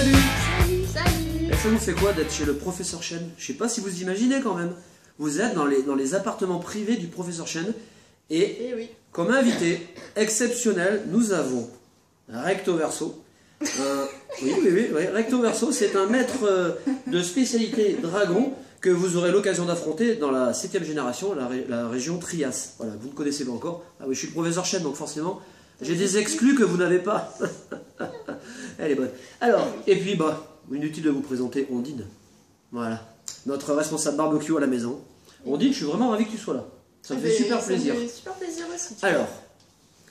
salut. Salut. Et ça vous fait quoi d'être chez le professeur Chen? Je sais pas si vous imaginez quand même. Vous êtes dans les appartements privés du professeur Chen. Et oui. comme invité exceptionnel, nous avons Recto Verso. Oui, Recto Verso, c'est un maître de spécialité dragon que vous aurez l'occasion d'affronter dans la 7e génération, la région Trias. Voilà, vous ne connaissez pas encore. Ah oui, je suis le professeur Chen, donc forcément, j'ai des exclus que vous n'avez pas. Elle est bonne. Alors, et puis, inutile de vous présenter Ondine. Voilà, notre responsable barbecue à la maison. Ondine, je suis vraiment ravi que tu sois là. Ça me fait super plaisir. Ça me fait super plaisir aussi. Alors,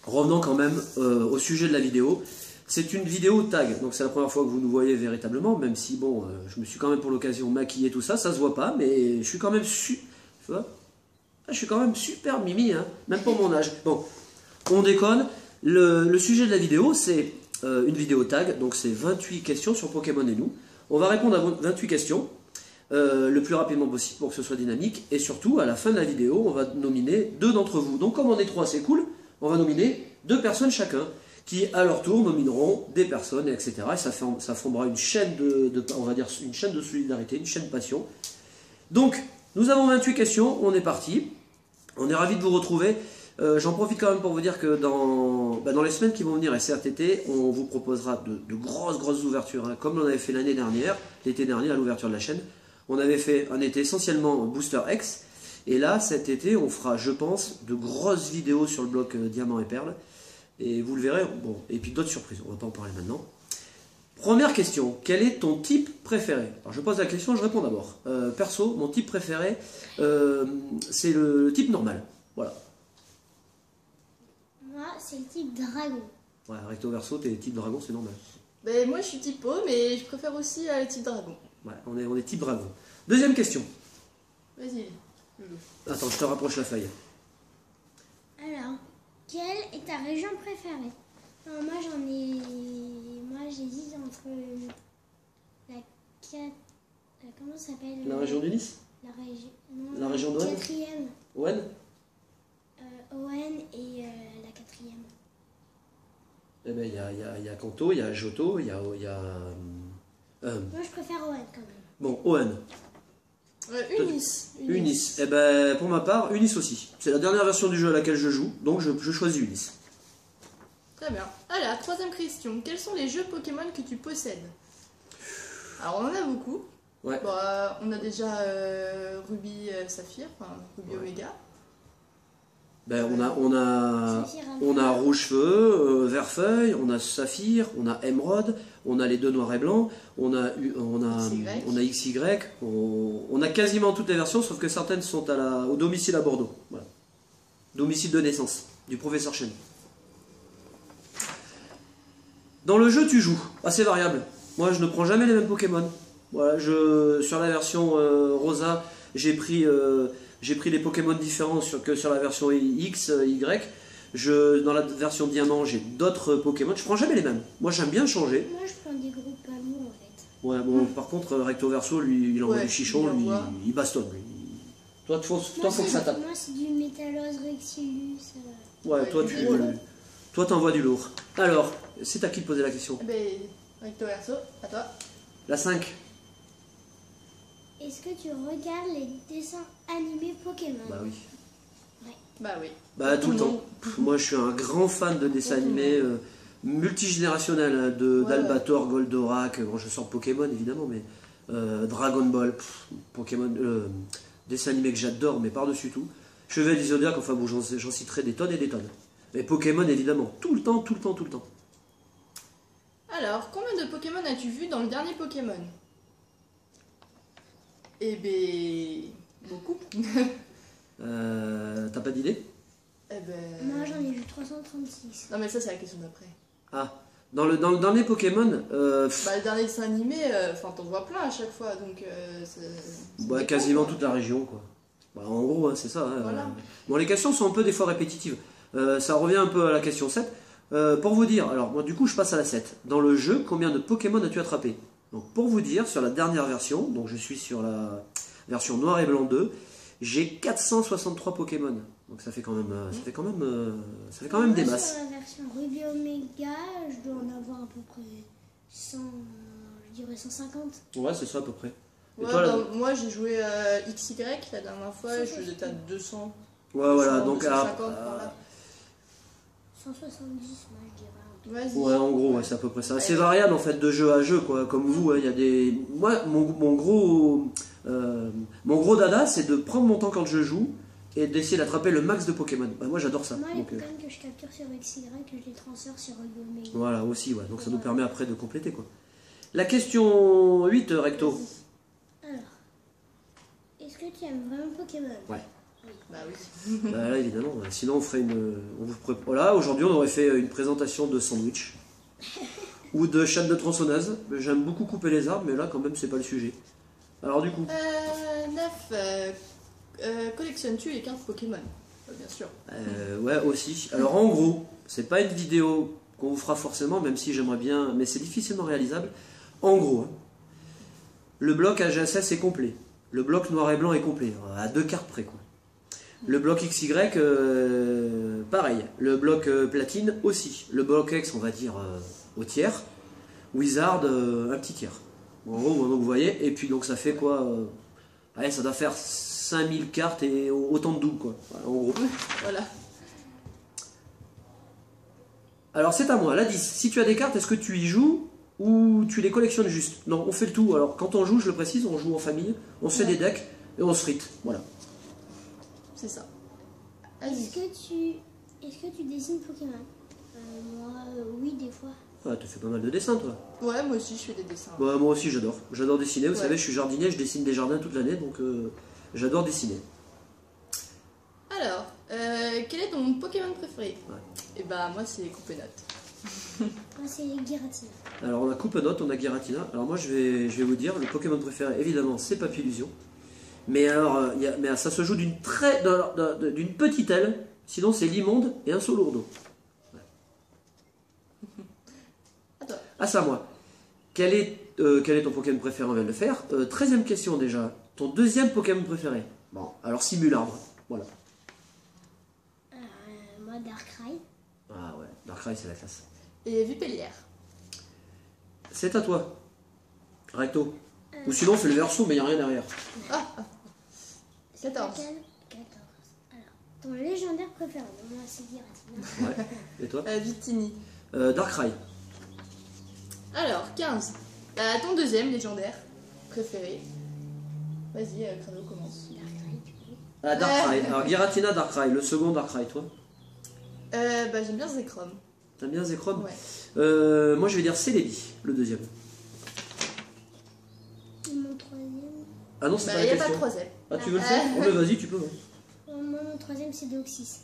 revenons quand même au sujet de la vidéo. C'est une vidéo tag, donc c'est la première fois que vous nous voyez véritablement, même si, bon, je me suis quand même pour l'occasion maquillé, tout ça, ça se voit pas, mais je suis quand même je suis quand même super mimi, hein, même pour mon âge. Bon, on déconne. Le sujet de la vidéo, c'est une vidéo tag, donc c'est 28 questions sur Pokémon et nous. On va répondre à 28 questions le plus rapidement possible pour que ce soit dynamique, et surtout, à la fin de la vidéo, on va nominer 2 d'entre vous. Donc comme on est 3, c'est cool, on va nominer 2 personnes chacun, qui à leur tour nomineront des personnes, etc. Et ça formera une chaîne on va dire une chaîne de solidarité, une chaîne de passion. Donc, nous avons 28 questions, on est parti. On est ravis de vous retrouver. J'en profite quand même pour vous dire que dans les semaines qui vont venir, et cet été, on vous proposera de grosses ouvertures, hein, comme on avait fait l'année dernière, l'été dernier à l'ouverture de la chaîne. On avait fait un été essentiellement Booster X, et là, cet été, on fera, je pense, de grosses vidéos sur le bloc Diamant et Perle. Et vous le verrez, bon, et puis d'autres surprises, on va pas en parler maintenant. Première question, quel est ton type préféré? Alors je pose la question, je réponds d'abord. Perso, mon type préféré, c'est le type normal, voilà. Moi, c'est le type dragon. Ouais, recto verso, t'es type dragon, c'est normal. Ben, moi je suis type eau, mais je préfère aussi le type dragon. Ouais, on est type dragon. Deuxième question. Vas-y. Attends, je te rapproche la feuille. Alors, quelle est ta région préférée? Moi, j'hésite entre comment ça s'appelle? La région du Nice? La région d'Owen? 4e. Owen? Owen et la 4e. Eh ben, il y a Kanto, il y a Johto, il y a Moi, je préfère Owen quand même. bon, Owen. Unis. Unis. Eh ben, pour ma part, Unis aussi. C'est la dernière version du jeu à laquelle je joue, donc je choisis Unis. Très bien. Alors, 3e question. Quels sont les jeux Pokémon que tu possèdes? Alors, on en a beaucoup. Ouais. Bon, on a déjà Ruby Saphir, enfin Ruby Omega. Ben, on a Rouge Feu, Vert Feuille, on a Saphir, on a Émeraude, on a les 2 noirs et blancs, on a XY, on a quasiment toutes les versions, sauf que certaines sont au domicile à Bordeaux. Voilà. Domicile de naissance du professeur Chen. Dans le jeu, tu joues, assez variable. Moi, je ne prends jamais les mêmes Pokémon. Voilà, sur la version Rosa, j'ai pris des Pokémon différents que sur la version X, Y. Dans la version Diamant, j'ai d'autres Pokémon. Je prends jamais les mêmes. Moi, j'aime bien changer. Moi, je prends des groupes amours en fait. Ouais, bon, par contre, Recto Verso, lui, il envoie du chichon, lui, il bastonne. Lui. Toi, faut que ça tape. Moi, c'est du Métalos Rexilus. Ouais, toi, t'envoies du lourd. Alors, c'est à qui de poser la question? Eh ben, Recto Verso, à toi. La 5. Est-ce que tu regardes les dessins animés Pokémon? Bah oui. Bah oui. Bah tout le temps. Moi je suis un grand fan de dessins animés multigénérationnels, d'Albator, Goldorak, bon, je sors Pokémon évidemment, mais Dragon Ball, Pokémon, dessins animés que j'adore, mais par-dessus tout. Chevalier du Zodiac, enfin bon, j'en citerai des tonnes et des tonnes. Mais Pokémon évidemment, tout le temps. Alors, combien de Pokémon as-tu vu dans le dernier Pokémon? Eh ben, beaucoup. T'as pas d'idée? Eh ben... Moi, j'en ai vu 336. Non mais ça, c'est la question d'après. Ah, dans le dernier Pokémon... Bah, le dernier dessin animé, enfin, t'en vois plein à chaque fois, donc... bah, quasiment toute la région, quoi. Bah, en gros, hein, c'est ça. Hein, voilà. Bon, les questions sont un peu des fois répétitives. Ça revient un peu à la question 7. Pour vous dire, alors moi du coup je passe à la 7. Dans le jeu, combien de Pokémon as-tu attrapé? Donc pour vous dire, sur la dernière version, donc je suis sur la version noir et blanc 2, j'ai 463 Pokémon. Donc ça fait quand même, des masses. Sur la version Ruby Omega, je dois en avoir à peu près 100, dirais 150. Ouais, c'est ça à peu près. Et Ouais, toi, là- moi j'ai joué XY la dernière fois, je faisais à 200. Ouais, voilà, donc 250 par là. 170, moi je dirais. Vas-y. ouais, en gros, ouais, c'est à peu près ça. C'est variable en fait de jeu à jeu, quoi. Comme vous, hein, il y a des. Moi, mon gros dada, c'est de prendre mon temps quand je joue et d'essayer d'attraper le max de Pokémon. Bah, moi, j'adore ça. Moi, les Donc, Pokémon que je capture sur XY, je les transfère sur Omega. voilà, aussi, ouais. Donc ça nous permet après de compléter, quoi. La question 8, Recto. Alors, est-ce que tu aimes vraiment Pokémon? Ouais. Bah oui. Bah, là, évidemment. Sinon, on ferait une. Voilà, aujourd'hui, on aurait fait une présentation de sandwich ou de chatte de tronçonneuse. J'aime beaucoup couper les arbres, mais là, quand même, c'est pas le sujet. Alors, du coup. 9. Collectionnes-tu les cartes Pokémon? Bien sûr. Ouais, aussi. Alors, en gros, c'est pas une vidéo qu'on vous fera forcément, même si j'aimerais bien, mais c'est difficilement réalisable. En gros, hein, le bloc AGSS est complet. Le bloc noir et blanc est complet, à 2 cartes près, quoi. Le bloc XY, pareil. Le bloc platine aussi. Le bloc X, on va dire au tiers. Wizard, un petit tiers. En gros, donc, vous voyez. Et puis, donc, ça fait quoi allez, ça doit faire 5000 cartes et autant de doubles, quoi. Voilà, en gros. Voilà. Alors, c'est à moi. La 10. Si tu as des cartes, est-ce que tu y joues ou tu les collectionnes juste? Non, on fait le tout. Alors, quand on joue, je le précise, on joue en famille. On se fait des decks et on se frite. Voilà. C'est ça. Est-ce que tu dessines Pokémon? Moi, oui, des fois. Ah, tu fais pas mal de dessins, toi. Ouais, moi aussi je fais des dessins. Bah, moi aussi, j'adore. J'adore dessiner. Vous Ouais. savez, je suis jardinier, je dessine des jardins toute l'année, donc j'adore dessiner. Alors, quel est ton Pokémon préféré? Ouais. Et bah moi c'est Coupénote. Moi, c'est Giratina. Alors, on a Coupenote, on a Giratina. Alors, moi, je vais vous dire, le Pokémon préféré, évidemment, c'est Papillusion. Mais alors, mais ça se joue d'une d'une petite aile. Sinon, c'est l'immonde et un saut lourdeau. À toi. Ah, ça, moi. Quel est ton Pokémon préféré? On vient de le faire. 13e question déjà. Ton deuxième Pokémon préféré? Bon, alors Simularbre. Voilà. Moi, Darkrai. Ah ouais, Darkrai, c'est la classe. Et Vipellière. C'est à toi. Recto. Ou sinon, fais le verso, mais il n'y a rien derrière. 14. 14. Alors, ton légendaire préféré? Moi, c'est Giratina. Ouais. Et toi? Victini. Darkrai. Alors, 15. Ton deuxième légendaire préféré. Vas-y, Crado commence. Darkrai, du coup. Ah, Darkrai. Alors, Giratina, Darkrai. Le second Darkrai, toi? Bah j'aime bien Zekrom. T'aimes bien Zekrom? Ouais. Moi, je vais dire Celebi, le deuxième. Et mon troisième. Ah non, c'est Bah pas y la a pas de question. troisième. Ah, tu veux le faire? Oh, mais vas-y, tu peux. Hein. Moi, mon troisième, c'est Deoxys.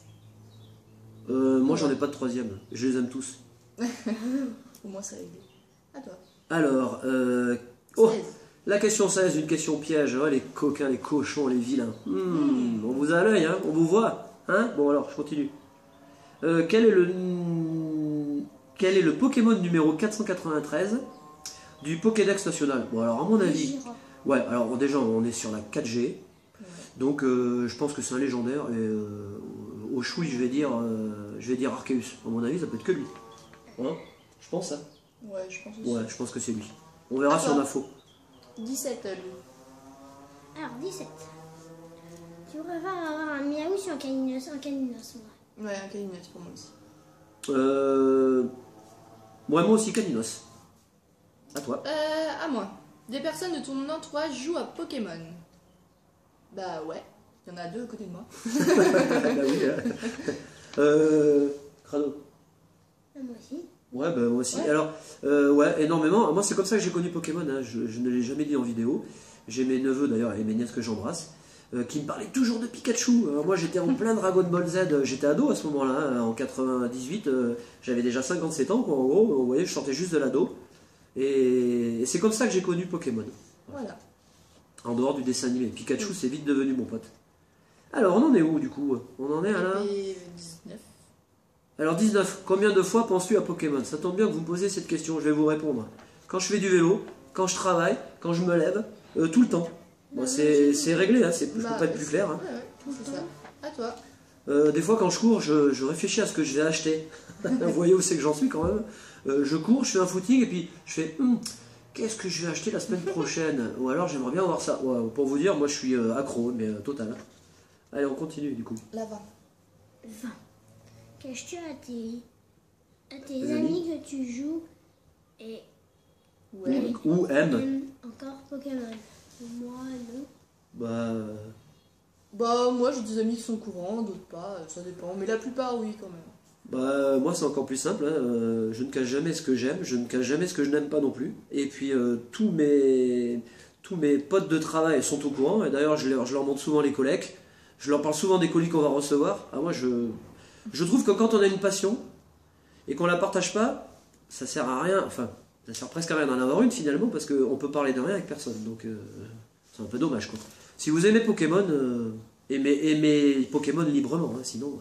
Moi, j'en ai pas de troisième. Je les aime tous. Au moins c'est réglé. À toi. Alors, 16. la question 16, une question piège. Oh, les coquins, les cochons, les vilains. On vous a à l'œil, hein? On vous voit. Hein? Bon, alors, je continue. Quel est le Pokémon numéro 493 du Pokédex national? Bon, alors, à mon avis... Gira. Ouais, alors déjà, on est sur la 4G. Donc, je pense que c'est un légendaire. Et au chouille, je vais dire Arceus. À mon avis, ça peut être que lui. Hein? Je pense ça. Ouais, je pense aussi. Ouais, je pense que c'est lui. On verra si on a faux. 17, lui. Alors, 17. Tu préfères avoir un Miaou ou un Caninos? Un Caninos, moi. Ouais, un Caninos pour moi aussi. Moi aussi, Caninos. À toi. À moi. Des personnes de ton entourage jouent à Pokémon. Bah ouais, il y en a 2 à côté de moi. Bah oui. Crado. Moi aussi. Ouais, bah moi aussi. Ouais. Alors, ouais, énormément. Moi, c'est comme ça que j'ai connu Pokémon. Hein. Je ne l'ai jamais dit en vidéo. J'ai mes neveux d'ailleurs et mes nièces que j'embrasse qui me parlaient toujours de Pikachu. Alors, moi, j'étais en plein Dragon Ball Z. J'étais ado à ce moment-là. Hein. En 98, j'avais déjà 57 ans. Quoi. En gros, vous voyez, je sortais juste de l'ado. Et c'est comme ça que j'ai connu Pokémon. Voilà. En dehors du dessin animé. Pikachu, c'est vite devenu mon pote. Alors, on en est où du coup? On en est à la... Et 19. Alors 19, combien de fois penses-tu à Pokémon? Ça tombe bien que vous me posiez cette question, je vais vous répondre. Quand je fais du vélo, quand je travaille, quand je me lève, tout le temps. Bon, c'est réglé, hein, je peux pas être plus clair. Hein. Ouais, c'est ça. À toi. Des fois quand je cours, je réfléchis à ce que je vais acheter. Vous voyez où c'est que j'en suis quand même. Je cours, je fais un footing et puis je fais qu'est-ce que je vais acheter la semaine prochaine? Ou alors j'aimerais bien voir ça. Ouais, pour vous dire, moi je suis accro, mais total. Allez, on continue du coup. La 20. 20. Qu'achètes-tu à tes Les amis amis. que tu joues et Ouais. Ou M. aiment encore Pokémon? Moi, non. Bah. Bah, moi j'ai des amis qui sont au courant, d'autres pas, ça dépend. Mais la plupart, oui, quand même. Bah, moi c'est encore plus simple, hein. Je ne cache jamais ce que j'aime, je ne cache jamais ce que je n'aime pas non plus. Et puis tous mes potes de travail sont au courant, et d'ailleurs je leur montre souvent les colecs, je leur parle souvent des colis qu'on va recevoir. Ah, moi je trouve que quand on a une passion et qu'on la partage pas, ça sert à rien, enfin ça sert presque à rien d'en avoir une finalement, parce qu'on peut parler de rien avec personne, donc c'est un peu dommage quoi. Si vous aimez Pokémon, aimez Pokémon librement, hein, sinon...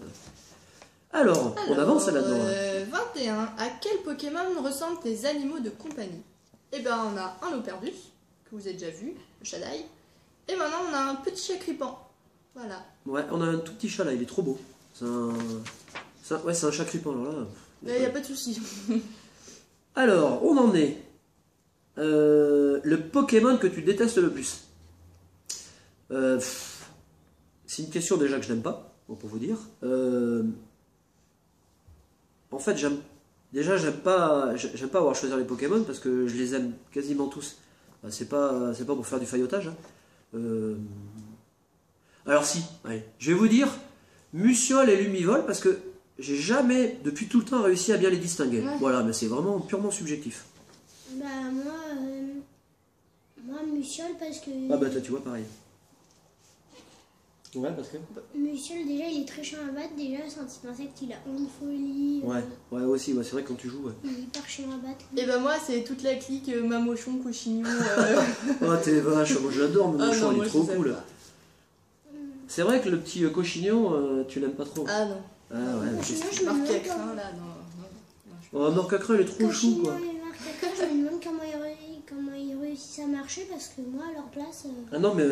Alors, on avance là-dedans. 21. À quel Pokémon ressemblent tes animaux de compagnie? Eh ben, on a un Loperdus, que vous avez déjà vu, le Shadai. Et maintenant, on a un petit Chacripan. Voilà. Ouais, on a un tout petit chat là, il est trop beau. C'est un Chacripan, alors là. Il n'y a pas de souci. Alors, on en est. Le Pokémon que tu détestes le plus. C'est une question déjà que je n'aime pas, bon, pour vous dire. En fait, j'aime pas avoir à choisir les Pokémon parce que je les aime quasiment tous. Bah, c'est pas pour faire du faillotage, hein. Alors si, allez, je vais vous dire Muciole et Lumivol parce que j'ai jamais, depuis tout le temps, réussi à bien les distinguer. Ouais. Voilà, mais c'est vraiment purement subjectif. Bah, moi, Muciole, parce que. Ah bah toi, tu vois, pareil. Ouais, parce que... Muciole, déjà, il est très chiant à battre. Déjà, c'est un type insecte, il a 11 folies. Ouais aussi, ouais, c'est vrai que quand tu joues, ouais. Il est hyper chiant à battre. Et ben, moi, c'est toute la clique Mamochon, Cochignon. Oh, t'es vache, moi je l'adore, mon Ah mouchon, non, il moi, est je trop les aime cool. pas. C'est vrai que le petit cochignon, tu l'aimes pas trop. Ah non. Ah ouais, mais Cochignon, qu'est-ce je me Marc demande Cacrin, là, non. que- Oh, Morcacrin, il est trop chou, quoi. Cochignon et Marc Cacrin, je me demande comment ils réussissent à marcher parce que moi, à leur place. Ah non, mais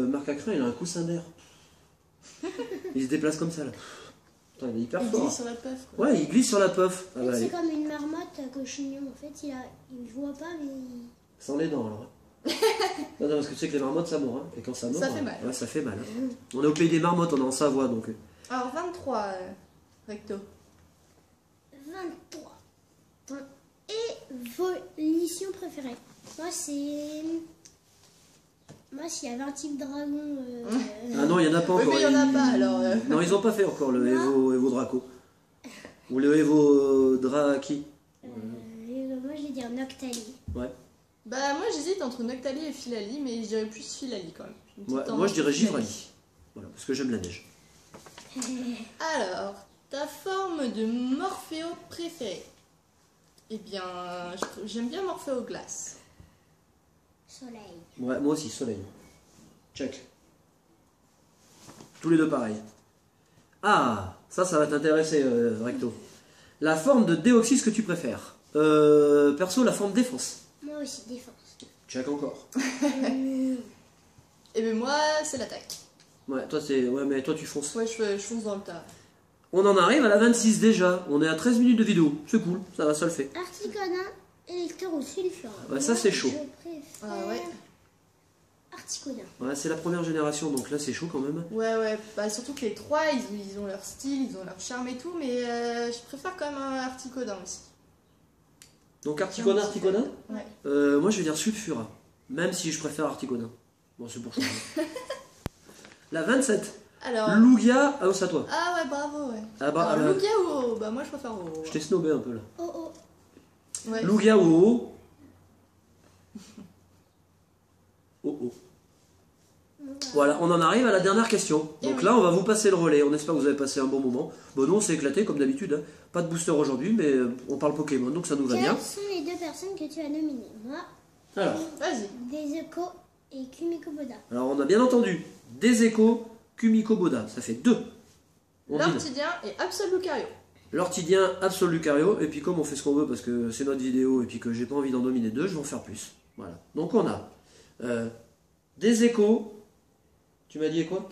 Marcacrin, il a un coussin d'air. Il se déplace comme ça, là. Putain, il est hyper Il fort. glisse sur la puff, quoi. Ouais, il glisse sur la puff. Ah En bah, fait, c'est allez. comme une marmotte, Cochignon. En fait, il voit pas, mais. Sans les dents, alors. Non, parce que tu sais que les marmottes, ça mord. Hein. Et quand ça mord, Ça fait mal. Ouais, ça fait mal. Hein. On est au pays des marmottes, on est en Savoie, donc... Alors, 23, recto. 23. Ton évolution préférée? Moi, c'est. Moi, s'il y avait un type dragon. Ah non, il n'y en a pas Oui, encore. mais il y en a pas, alors. Non, ils n'ont pas fait encore le Non. Evo Draco. Ou le Evo Draki. Moi, je vais dire Noctali. Ouais. Bah, moi, j'hésite entre Noctali et Filali, mais je dirais plus Filali quand même. Une petite Ouais, tendance moi, je dirais Filali. Givrali. Voilà, parce que j'aime la neige. Alors, ta forme de Morphéo préférée? Eh bien, j'aime bien Morphéo glace. Soleil. Ouais, moi aussi, soleil. Check. Tous les deux pareil. Ah, ça va t'intéresser, Recto. La forme de Déoxys que tu préfères. Perso, la forme défense. Moi aussi, défense. Check encore. Et bien, moi, c'est l'attaque. Ouais, mais toi tu fonces. Ouais, je fonce dans le tas. On en arrive à la 26 déjà. On est à 13 minutes de vidéo. C'est cool, ça le fait. Articonin, électeur ou sulfure? Ouais, ça, c'est chaud. Je préfère Ah ouais. Articonin. Ouais, c'est la première génération, donc là c'est chaud quand même. Ouais, bah surtout que les trois, ils ont leur style, ils ont leur charme et tout, mais je préfère quand même un Articodin aussi. Donc Articonin. Ouais. Moi je vais dire Sulfura. Même si je préfère Articonin. Bon, c'est pour changer. La 27. Alors. Lugia, ah, c'est à toi. Ah ouais, bravo, ouais. Ah bah, Alors, Lugia ou O? Bah moi je préfère O. je t'ai snobé un peu là. Oh. Ouais. Lugia ou O. Oh. Voilà, on en arrive à la dernière question. Et Donc oui. là, on va vous passer le relais. On espère que vous avez passé un bon moment. Bon, nous, on s'est éclaté comme d'habitude. Hein. Pas de booster aujourd'hui, mais on parle Pokémon, donc ça nous va bien. Quelles sont les deux personnes que tu as nominées? Moi, Alors, Vas-y. Deseko et Kumiko Boda. on a bien entendu des échos, Kumiko Boda. Ça fait 2. On dit L'Ortidien et Absolucario. l'Ortidien, Absol Lucario. Et puis, comme on fait ce qu'on veut parce que c'est notre vidéo et puis que j'ai pas envie d'en nominer 2, je vais en faire plus. Voilà. Donc, on a des échos. Tu m'as dit quoi?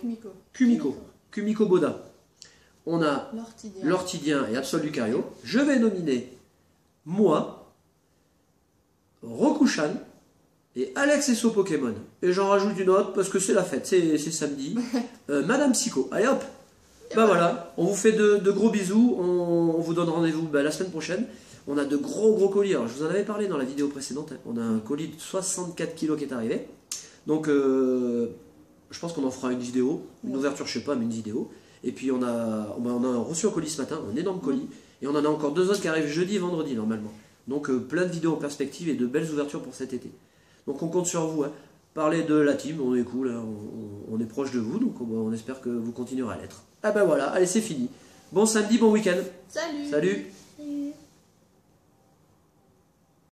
Kumiko. Kumiko Boda. On a L'Ortidien. l'Ortidien et Absol Lucario. Je vais nominer, moi, Rokushan et Alex et So Pokémon. Et j'en rajoute une autre parce que c'est la fête, c'est samedi. Madame Psycho. Allez hop. Bah voilà, on vous fait de gros bisous, on vous donne rendez-vous la semaine prochaine. On a de gros colis, alors je vous en avais parlé dans la vidéo précédente, hein. On a un colis de 64 kilos qui est arrivé. Donc je pense qu'on en fera une vidéo, une ouverture je sais pas, mais une vidéo. Et puis on a reçu un colis ce matin, un énorme colis. Et on en a encore 2 autres qui arrivent jeudi et vendredi normalement. Donc plein de vidéos en perspective et de belles ouvertures pour cet été. Donc on compte sur vous, hein. Parlez de la team, on est cool, hein. On est proche de vous, donc on espère que vous continuerez à l'être. Ah ben voilà, allez c'est fini. Bon samedi, bon week-end. Salut. Salut.